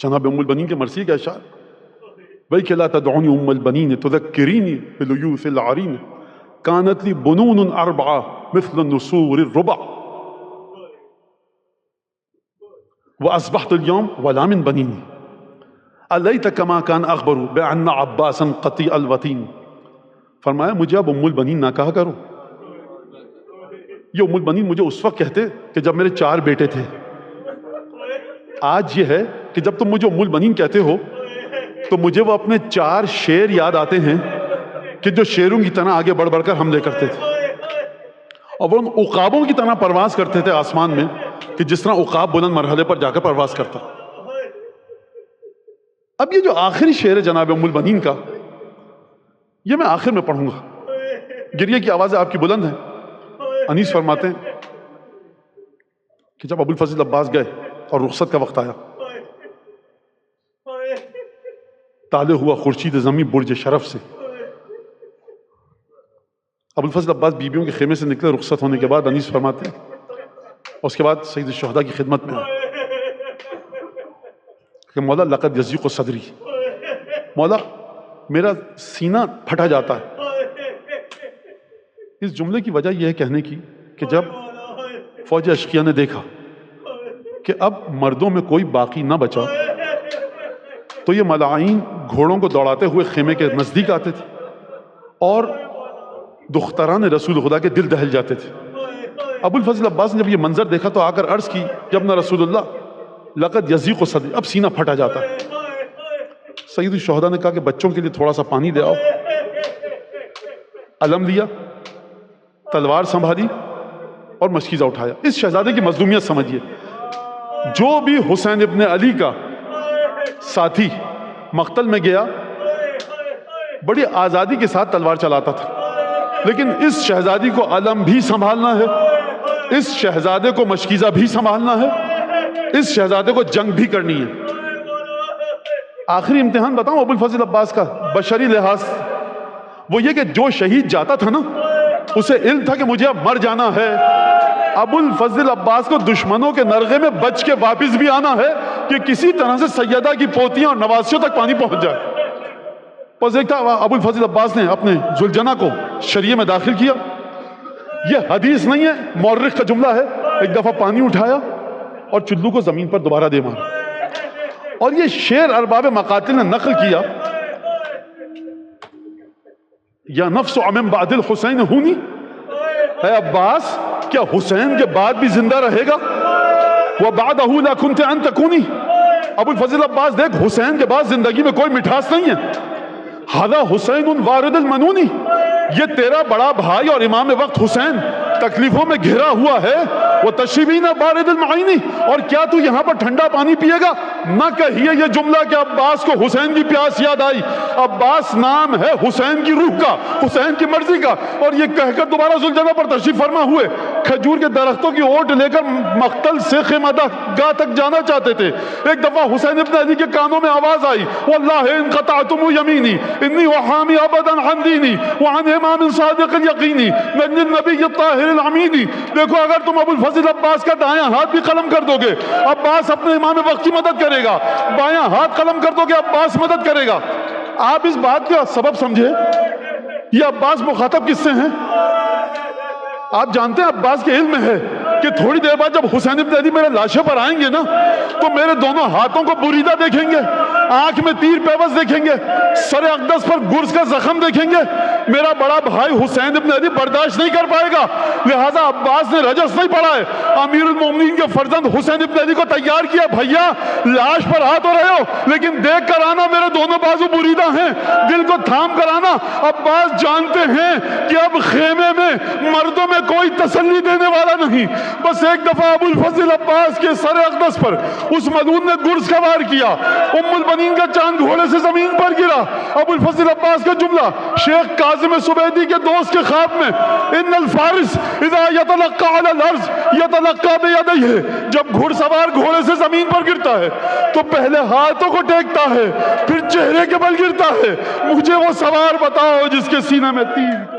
جناب ام البنین کے مرثیے کا اشعار، وَيْكَ لَا تَدْعُنِي أُمَّ الْبَنِينِ تُذَكِّرِينِي بِالْعُيُوثِ الْعَرِينِ كَانَتْ لِي بُنُونٌ أَرْبَعَةٌ مِثْلَ النُّسُورِ الرُّبَعِ وَأَصْبَحْتُ الْيَوْمَ وَلَا مِنْ بَنِينِي أَلَيْتَ كَمَا كَانَ أَخْبَرُ بِأَنَّ عَبَّاسًا قَطِيعَ الْوَتِينِ۔ فرمایا مجھے اب ام البنین نہ کہا کرو، یہ ام البنین مجھے اس وقت کہتے کہ جب میرے 4 بیٹے تھے، آج یہ ہے کہ جب تم مجھے ام البنین کہتے ہو تو مجھے وہ اپنے 4 شیر یاد آتے ہیں کہ جو شیروں کی طرح آگے بڑھ بڑھ کر حملے کرتے تھے، اور وہ عقابوں کی طرح پرواز کرتے تھے آسمان میں، کہ جس طرح عقاب بلند مرحلے پر جا کر پرواز کرتا۔ اب یہ جو آخری شعر ہے جناب ام البنین کا، یہ میں آخر میں پڑھوں گا۔ گریے کی آوازیں آپ کی بلند ہیں۔ انیس فرماتے ہیں کہ جب ابو الفضل عباس گئے اور رخصت کا وقت آیا، طالع ہوا خورشید زمین برج شرف سے، ابو الفضل عباس بیبیوں کے خیمے سے نکلے رخصت ہونے کے بعد، انیس فرماتے ہیں اس کے بعد سید الشہداء کی خدمت میں آئے کہ مولا لقد یضیق صدری، مولا میرا سینہ پھٹا جاتا ہے۔ اس جملے کی وجہ یہ ہے کہنے کی کہ جب فوج اشقیہ نے دیکھا کہ اب مردوں میں کوئی باقی نہ بچا تو یہ ملاعین گھوڑوں کو دوڑاتے ہوئے خیمے کے نزدیک آتے تھے اور دختران رسول خدا کے دل دہل جاتے تھے۔ ابو الفضل عباس نے جب یہ منظر دیکھا تو آ کر عرض کی کہ ابن رسول اللہ لقد یضیق صدری، اب سینہ پھٹا جاتا ہے۔ سید الشہداء نے کہا کہ بچوں کے لیے تھوڑا سا پانی لے آؤ۔ علم لیا، تلوار سنبھالی اور مشکیزہ اٹھایا۔ اس شہزادے کی مظلومیت سمجھیے، جو بھی حسین ابن علی کا ساتھی مقتل میں گیا بڑی آزادی کے ساتھ تلوار چلاتا تھا، لیکن اس شہزادی کو علم بھی سنبھالنا ہے، اس شہزادے کو مشکیزہ بھی سنبھالنا ہے، اس شہزادے کو جنگ بھی کرنی ہے۔ آخری امتحان بتاؤں ابو الفضل عباس کا بشری لحاظ وہ یہ کہ جو شہید جاتا تھا نا اسے علم تھا کہ مجھے اب مر جانا ہے۔ ابو الفضل عباس کو دشمنوں کے نرغے میں بچ کے واپس بھی آنا ہے کہ کسی طرح سے سیدہ کی پوتیاں اور نواسیوں تک پانی پہنچ جائے۔ بس ایک تھا ابو الفضل عباس نے اپنے ذوالجناح کو شریعہ میں داخل کیا۔ یہ حدیث نہیں ہے، مورخ کا جملہ ہے۔ ایک دفعہ پانی اٹھایا اور چلو کو زمین پر دوبارہ دے مارا، اور یہ شعر ارباب مقاتل نے نقل کیا، یا نفس من بعد الحسین ہونی، اے عباس کیا حسین کے بعد بھی زندہ رہے گا؟ وَبَعْدَهُ لَا كُنْتَ أَن تَكُونِي، ابو الفضل عباس دیکھ حسین کے بعد زندگی میں کوئی مٹھاس نہیں ہے۔ هَذَا حُسَيْنٌ وَارِدُ الْمَنُونِ، یہ تیرا بڑا بھائی اور امام وقت حسین تکلیفوں میں گھرا ہوا ہے۔ وَتَشْرِبِينَ بَارِدِ الْمَعِينِ، اور کیا تو یہاں پر ٹھنڈا پانی پیے گا؟ نہ کہیے یہ جملہ کہ عباس کو حسین کی پیاس یاد آئی۔ عباس نام ہے حسین کی روح کا، حسین کی مرضی کا، اور یہ کہہ کر دوبارہ ذوالجناح پر تشریف فرما ہوئے کھجور کے درختوں کی اوٹ لے کر مقتل سے خیمہ گاہ تک جانا چاہتے تھے۔ ایک دفعہ حسین ابن علی کے کانوں میں آواز آئی، واللہ ان قطعتم یمینی انی وحامی ابدا عن دینی وعن امام صادق الیقینی نجل النبی الطاہر العمیدی۔ دیکھو اگر تم ابو الفضل عباس کا دایاں ہاتھ بھی قلم کر دو گے عباس اپنے امام وقت کی مدد کرے گا، بایاں ہاتھ قلم کر دو گے عباس مدد کرے گا۔ آپ اس بات کا سبب سمجھے، یہ عباس مخاطب کس سے ہیں؟ آپ جانتے ہیں عباس کے علم میں ہے کہ تھوڑی دیر بعد جب حسین ابن علی میرے لاشے پر آئیں گے نا تو میرے دونوں ہاتھوں کو بریدہ دیکھیں گے، آنکھ میں تیر پیوست دیکھیں گے، سر اقدس پر گرز کا زخم دیکھیں گے۔ میرا بڑا بھائی حسین ابن علی برداشت نہیں کر پائے گا، لہٰذا عباس نے رجس نہیں پڑھا ہے۔ امیر المومنین کے فرزند حسین ابن علی کو تیار کیا، بھیا لاش پر ہاتھ ہو رہے ہو لیکن دیکھ کر آنا میرے دونوں بازو بریدہ ہیں، دل کو تھام کر آنا۔ عباس جانتے ہیں کہ اب خیمے میں مردوں میں کوئی تسلی دینے والا نہیں۔ بس ایک دفعہ ابو الفضل عباس کے سر اقدس پر اس ملعون نے گرز کا وار کیا، ام البنین کا چاند گھوڑے سے زمین پر گرا۔ ابو الفضل عباس کا جملہ شیخ کاظم سبیدی کے دوست کے خواب میں، ان الفارس اذا یتلقى علی الارض یتلقى بیدیہ، جب گھڑ سوار گھوڑے سے زمین پر گرتا ہے تو پہلے ہاتھوں کو ٹیکتا ہے پھر چہرے کے بل گرتا ہے۔ مجھے وہ سوار بتاؤ جس کے سینے میں تیر